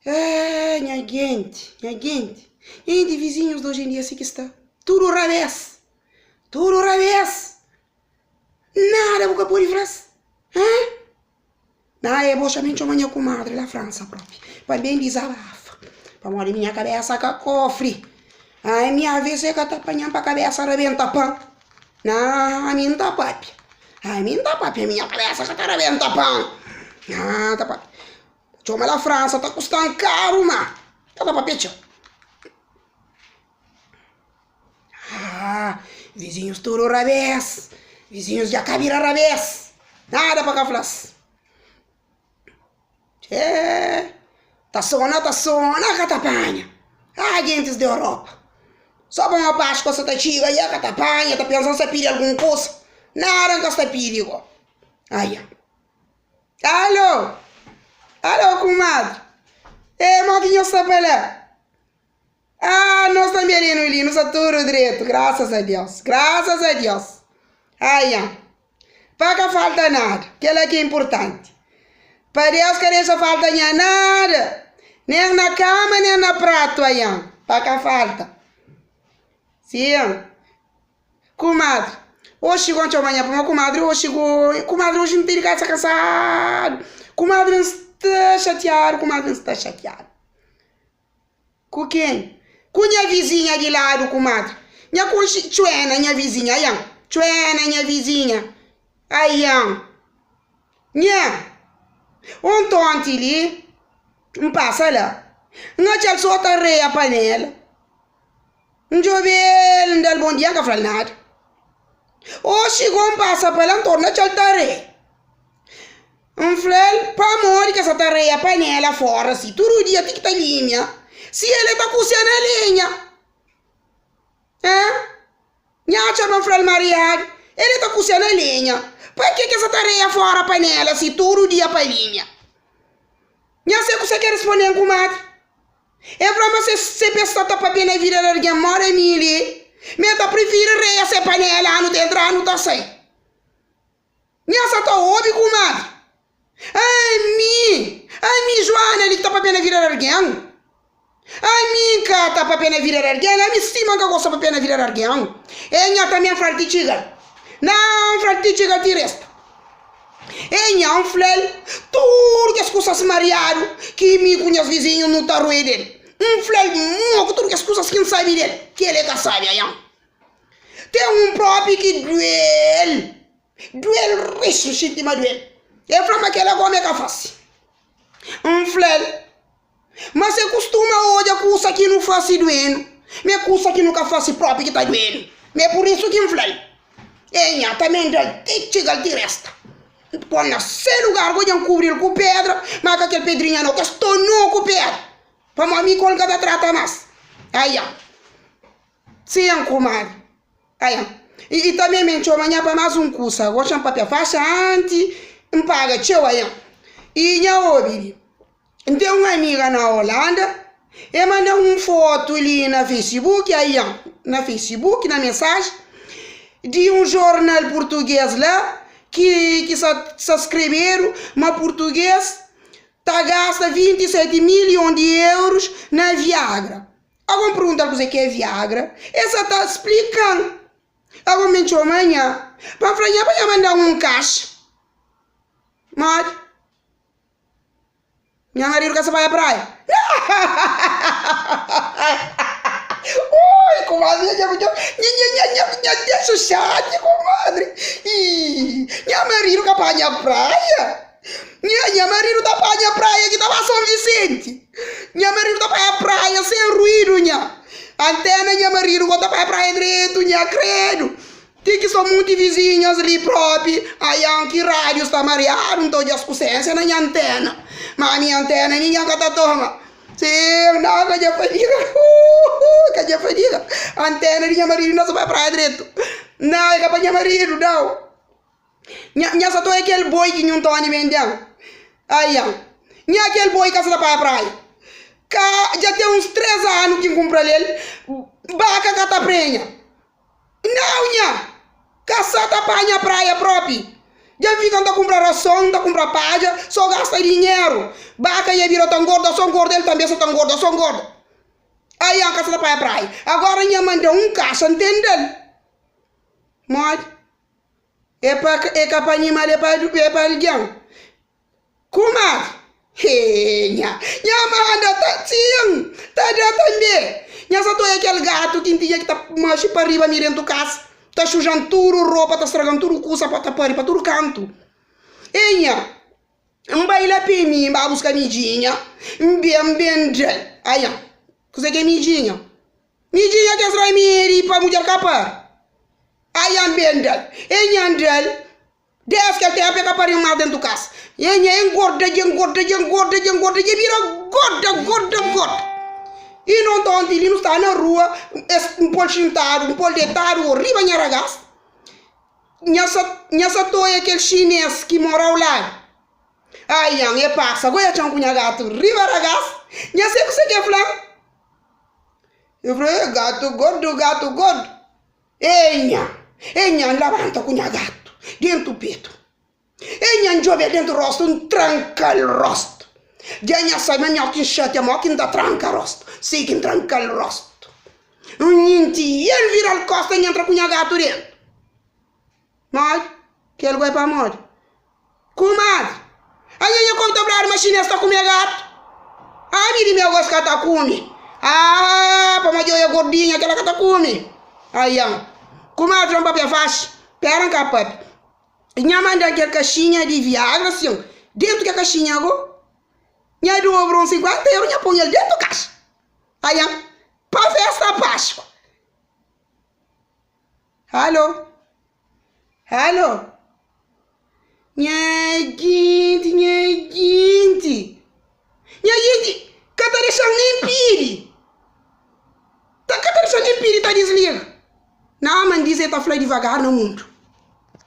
É, minha gente. E de vizinhos de hoje em dia assim que está. Tudo ao revés. Tudo ao revés. Nada boca por frase. Não, é bochamente uma minha comadre da França própria. Para bem desabafa. Para morrer minha cabeça com cofre. Ai, minha vez é que tá apanhando para a cabeça arrebenta pão. Não, a minha não tá papi. A minha não tá papi, a minha cabeça que tá arrebenta pão. Não, tá papi. Chama da França, tá custando caro, mano. Tá papi, tio. Vizinhos tudo revés. Vizinhos de Acabira revés. Nada para cá, flas. Tá sona, catapanha. Gentes da Europa. Só para uma Páscoa, você tá tiga aí, catapanha, tá pensando se pedir alguma coisa. Nada que você pediu. Aí. Alô, comadre. Moquinho está para lá. Nós também ali, nós tudo direito, graças a Deus. Aí, para que falta nada, que é que é importante. Para Deus que não falta nada, nem na cama, nem na prato, aí, para que falta. Sim, comadre, hoje chegou amanhã para uma comadre, hoje não tem casa cansado, comadre não está chateado, Com quem? Com minha vizinha de lado, comadre. Minha chuena, minha vizinha, aí, minha vizinha. Aí, tonte ali, passa lá. Não tinha só a panela. Não jovem, não bom dia, que fala nada. Hoje, passa para lá, torna a tareia. Flel, para morrer que essa tareia a panela fora, se todo dia tem que estar linha. Se ele está cozinhando a lenha. Minha chama Frel Maria, ele está cozinhando a lenha. Por que essa tarefa fora a panela se todo dia para linha? Minha sei que você quer responder, comadre. É para você se pensar que para bem na vida de alguém mora em mim. Mas eu prefiro essa panela não entrar, não tá sem. Minha só tá ouve, comadre. Ai, mi Joana, ele tá para bem na vida de alguém. Ai, minha tá para pena virar alguém, a minha estima que gosta para pena virar alguém. Enya também fratichiga. Não, fratichiga de resto. Enya flel, tudo que as coisas mariado, que me conhece vizinho não tá ruim dele. Flel, tudo que as coisas que não sabe dele, que ele que sabe aí. Tem próprio que duel, ressuscita mas duel. É pra que ela come a face. Flel. Mas você costuma hoje a coisa que não faz doendo. Minha coisa que nunca faz próprio que está doendo. Mas é por isso que inflai. Enha também chega de resta. Põe nesse lugar, vou cobrir com pedra, mas com aquele pedrinha não, que estou nu com pedra. Para uma amiga colga da trata mais. Aí, sim, comadre. Aí, e também me amanhã para mais curso. Vou chamar papel faixa antes, paga, tchau aí. E nha ouvi. Tem uma amiga na Holanda, e mandou foto ali na Facebook, aí, na Facebook, na mensagem, de jornal português lá, que se escreveram, mas português, gasta 27 milhões de euros na Viagra. Alguém pergunta o que é Viagra? Essa está explicando. Alguém me chamou amanhã, para mandar caixa. Mas, minha marido quer vai à praia. Ui, comadre, deixa o chat, comadre. Minha marido quer vai à praia. Minha marido tá para a praia que tava São Vicente. Minha marido tá para a praia sem ruído, nha. Antena, minha marido tá para a praia direito, nha, credo. Tem que são muitos vizinhos ali próprios. Aí, que rádio está mareado, não estou de consciência na minha antena. Mas a minha antena, ninguém que tá toma. Sim, não, que já fadiga. Antena de minha marido não se vai praia direito. Não, é para minha marido, não. Minha só tô aquele boi que não tô vendendo. Aí, minha aquele boi que está para a praia. Já tem uns 3 anos que compra ele. Baca cataprenha. Não, nha. Caçata para a praia própria. Já ficam a comprar ração, a comprar paja, só gasta dinheiro. Baca e vira tão gordo, são gordo, ele também são tão gordo, são gordo. Aí a casa da praia. Agora minha mãe deu caixa, entendeu? Mas é para animar, é para alguém. Comadre, minha mãe tá sim, tá já também. Minha só tô aquele gato que tinha que tá macho para arriba mirando do casa, tá sujando tudo roupa, tá estragando tudo cusa para tapar para tudo canto. Minha, vai lá para mim, vai buscar midinha, bem, aí, você quer midinha? Midinha que extrai miri para mulher capar. Aí, bendel, desde que ele tem a pegar para ir mal dentro do casa. E engorda, vira gorda. E não tá onde ele não está na rua, um pouco sentado, um pouco deitado, horrível, minha ragaz. Minha toia aquele chinês que mora ao lado. Ai, é passa, agora eu tinha um gato, riba ragaz. Minha sei que você quer falar? Eu falei, gato gordo. Enha, levanta com gato, dentro do peito. Enha, jovem dentro do rosto, tranca o rosto. Ganha sai, mas minha que chate, a que ainda tranca o rosto. Sei que tranca o rosto. Ele vira a costa e entra com gato dentro. Mas, que ele vai para morrer. Comadre, aí eu conto para a machina está com gato. Aí meu gosto que está com para mais eu gordinha aquela que está com aí, comadre, um papel fácil. Pera cá, papi. Minha mãe dá aquela caixinha de Viagra, assim. Dentro da caixinha, minha dobra uns 50 euros, minha põe ele dentro da caixa. Aí, para festa da Páscoa. Alô? Minha gente. Cada deixando nem pire. Cada deixando nem pire, tá desliga. Não, mas dizer tá falando devagar no mundo.